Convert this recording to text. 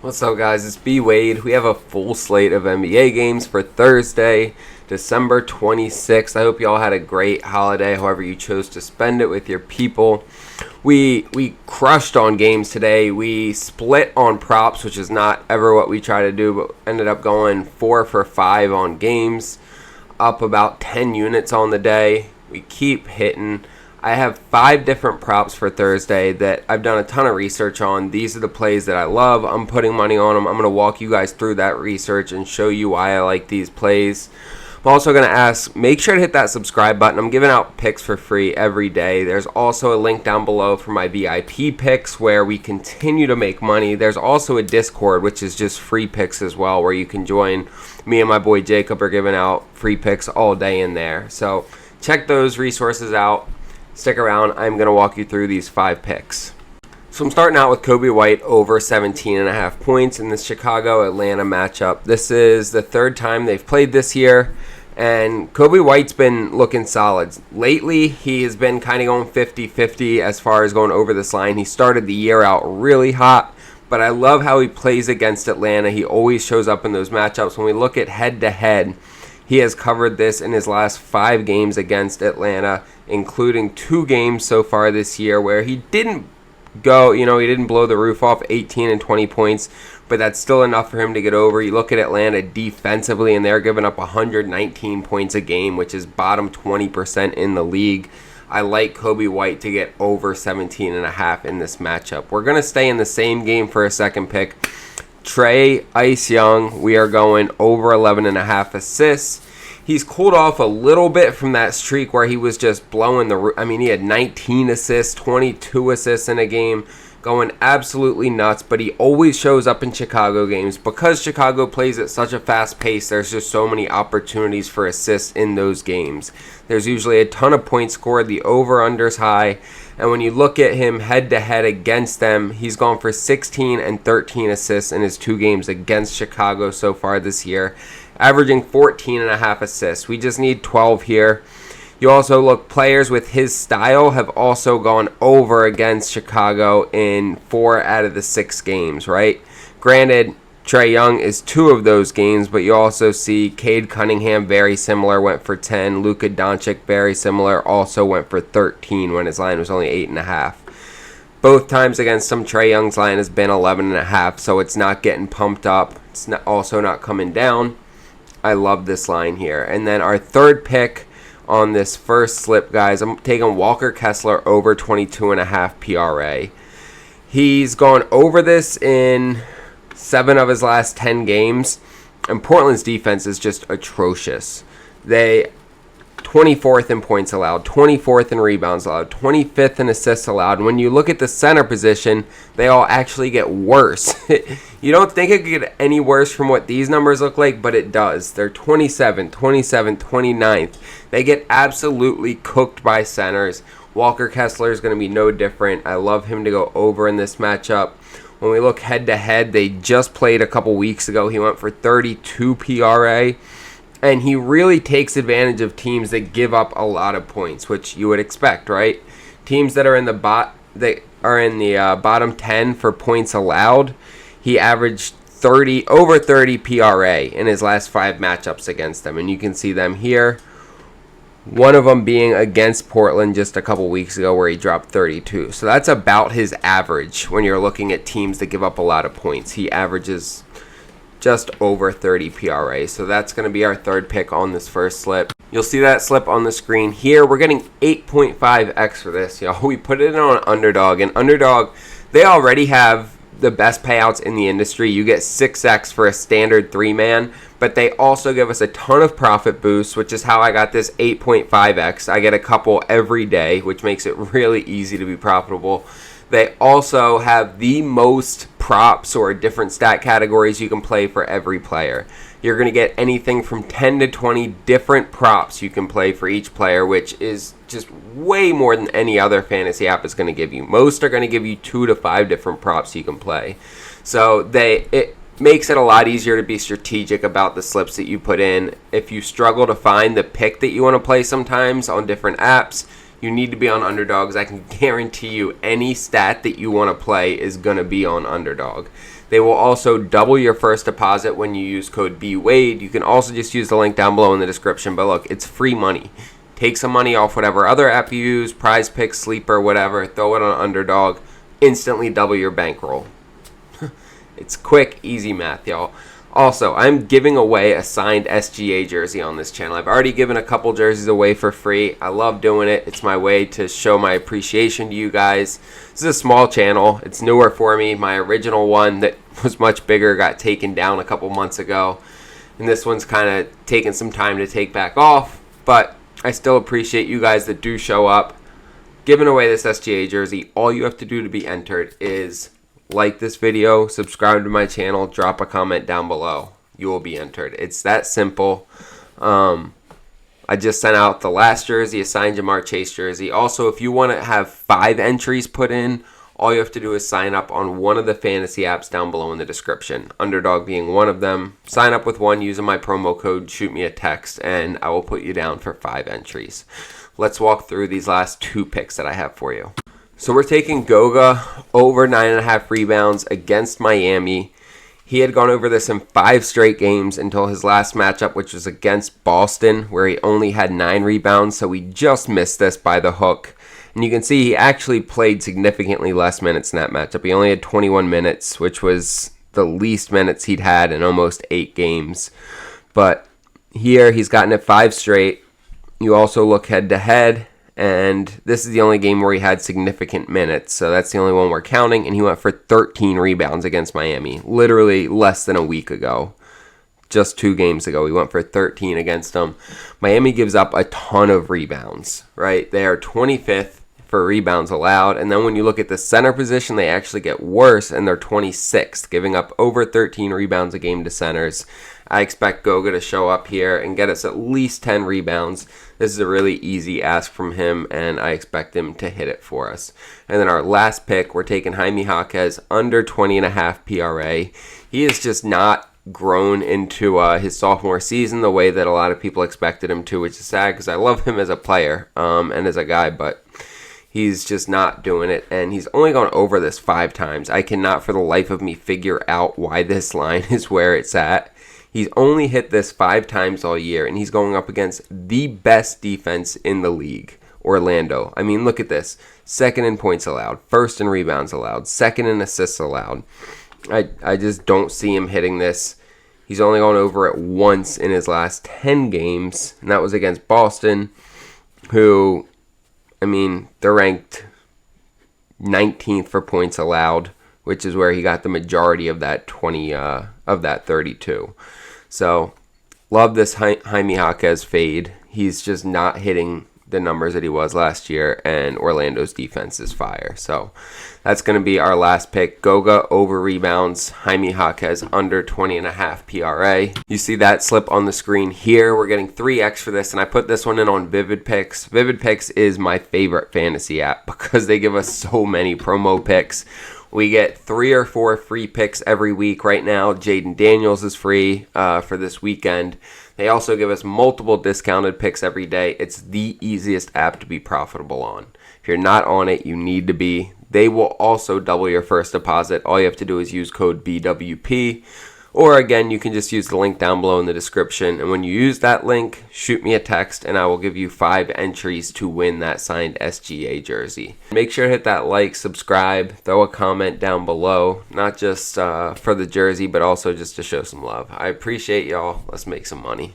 What's up, guys? It's B Wade. We have a full slate of NBA games for Thursday, December 26th. I hope you all had a great holiday, however you chose to spend it with your people. We crushed on games today. We split on props, which is not ever what we try to do, but ended up going 4 for 5 on games, up about 10 units on the day. We keep hitting. I have 5 different props for Thursday that I've done a ton of research on. These are the plays that I love. I'm putting money on them. I'm going to walk you guys through that research and show you why I like these plays. I'm also going to ask, make sure to hit that subscribe button. I'm giving out picks for free every day. There's also a link down below for my VIP picks where we continue to make money. There's also a Discord, which is just free picks as well, where you can join. Me and my boy Jacob are giving out free picks all day in there. So check those resources out. Stick around. I'm going to walk you through these 5 picks. So I'm starting out with Kobe White over 17.5 points in this Chicago-Atlanta matchup. This is the 3rd time they've played this year, and Kobe White's been looking solid. Lately, he has been kind of going 50-50 as far as going over this line. He started the year out really hot, but I love how he plays against Atlanta. He always shows up in those matchups. When we look at head-to-head, he has covered this in his last 5 games against Atlanta, including 2 games so far this year where he didn't go, he didn't blow the roof off 18 and 20 points, but that's still enough for him to get over. You look at Atlanta defensively, and they're giving up 119 points a game, which is bottom 20% in the league. I like Kobe White to get over 17.5 in this matchup. We're going to stay in the same game for a second pick. Trae Ice Young, we are going over 11.5 assists. He's cooled off a little bit from that streak where he was just blowing the roof. I mean, he had 19 assists, 22 assists in a game, going absolutely nuts, but he always shows up in Chicago games. Because Chicago plays at such a fast pace, there's just so many opportunities for assists in those games. There's usually a ton of points scored, the over-under's high, and when you look at him head-to-head against them, he's gone for 16 and 13 assists in his 2 games against Chicago so far this year, averaging 14.5 assists. We just need 12 here. You also look, players with his style have also gone over against Chicago in 4 out of the 6 games, right? Granted, Trae Young is 2 of those games, but you also see Cade Cunningham, very similar, went for 10. Luka Doncic, very similar, also went for 13 when his line was only 8.5. Both times against some Trae Young's line has been 11.5, so it's not getting pumped up. It's also not coming down. I love this line here. And then our 3rd pick on this first slip, guys, I'm taking Walker Kessler over 22.5 PRA. He's gone over this in 7 of his last 10 games, and Portland's defense is just atrocious. They 24th in points allowed, 24th in rebounds allowed, 25th in assists allowed. And when you look at the center position, they all actually get worse. You don't think it could get any worse from what these numbers look like, but it does. They're 27th, 29th. They get absolutely cooked by centers. Walker Kessler is going to be no different. I love him to go over in this matchup. When we look head-to-head, they just played a couple weeks ago. He went for 32 PRA. And he really takes advantage of teams that give up a lot of points, which you would expect, right? Teams that are in the bottom 10 for points allowed. He averaged over 30 PRA in his last 5 matchups against them, and you can see them here. One of them being against Portland just a couple weeks ago where he dropped 32. So that's about his average when you're looking at teams that give up a lot of points. He averages just over 30 PRA. So that's going to be our 3rd pick on this first slip. You'll see that slip on the screen here. We're getting 8.5x for this, y'all. We put it on Underdog, and Underdog, they already have the best payouts in the industry. You get 6x for a standard 3-man, but they also give us a ton of profit boosts, which is how I got this 8.5x. I get a couple every day, which makes it really easy to be profitable. They also have the most props or different stat categories you can play for every player. You're going to get anything from 10 to 20 different props you can play for each player, which is just way more than any other fantasy app is going to give you. Most are going to give you 2 to 5 different props you can play. So it makes it a lot easier to be strategic about the slips that you put in. If you struggle to find the pick that you want to play sometimes on different apps, you need to be on Underdogs. I can guarantee you any stat that you want to play is going to be on Underdog. They will also double your first deposit when you use code BWADE. You can also just use the link down below in the description. But look, it's free money. Take some money off whatever other app you use, PrizePicks, Sleeper, whatever. Throw it on Underdog. Instantly double your bankroll. It's quick, easy math, y'all. Also, I'm giving away a signed SGA jersey on this channel. I've already given a couple jerseys away for free. I love doing it. It's my way to show my appreciation to you guys. This is a small channel. It's newer for me. My original one that was much bigger got taken down a couple months ago. And this one's kind of taking some time to take back off. But I still appreciate you guys that do show up. Giving away this SGA jersey. All you have to do to be entered is like this video, subscribe to my channel, drop a comment down below. You will be entered. It's that simple. I just sent out the last jersey, a signed Jamar Chase jersey. Also, if you want to have 5 entries put in, all you have to do is sign up on one of the fantasy apps down below in the description. Underdog being one of them. Sign up with one using my promo code, shoot me a text, and I will put you down for 5 entries. Let's walk through these last 2 picks that I have for you. So we're taking Goga over 9.5 rebounds against Miami. He had gone over this in 5 straight games until his last matchup, which was against Boston, where he only had 9 rebounds. So we just missed this by the hook. And you can see he actually played significantly less minutes in that matchup. He only had 21 minutes, which was the least minutes he'd had in almost 8 games. But here he's gotten it 5 straight. You also look head to head. And this is the only game where he had significant minutes. So that's the only one we're counting. And he went for 13 rebounds against Miami. Literally less than a week ago. Just 2 games ago, he went for 13 against them. Miami gives up a ton of rebounds, right? They are 25th for rebounds allowed. And then when you look at the center position, they actually get worse. And they're 26th, giving up over 13 rebounds a game to centers. I expect Goga to show up here and get us at least 10 rebounds. This is a really easy ask from him, and I expect him to hit it for us. And then our last pick, we're taking Jaime Jaquez under 20.5 PRA. He is just not grown into his sophomore season the way that a lot of people expected him to, which is sad because I love him as a player and as a guy, but he's just not doing it, and he's only gone over this 5 times. I cannot for the life of me figure out why this line is where it's at. He's only hit this 5 times all year, and he's going up against the best defense in the league, Orlando. I mean, look at this. 2nd in points allowed, 1st in rebounds allowed, 2nd in assists allowed. I just don't see him hitting this. He's only gone over it once in his last 10 games, and that was against Boston, who, I mean, they're ranked 19th for points allowed, which is where he got the majority of that 32. So, love this Jaime Jaquez fade. He's just not hitting the numbers that he was last year, and Orlando's defense is fire. So, that's going to be our last pick. Goga over rebounds, Jaime Jaquez under 20.5 PRA. You see that slip on the screen here. We're getting 3x for this, and I put this one in on PrizePicks. PrizePicks is my favorite fantasy app because they give us so many promo picks. We get 3 or 4 free picks every week. Right now, Jaden Daniels is free for this weekend. They also give us multiple discounted picks every day. It's the easiest app to be profitable on. If you're not on it, you need to be. They will also double your first deposit. All you have to do is use code BWP. Or again, you can just use the link down below in the description. And when you use that link, shoot me a text and I will give you 5 entries to win that signed SGA jersey. Make sure to hit that like, subscribe, throw a comment down below. Not just for the jersey, but also just to show some love. I appreciate y'all. Let's make some money.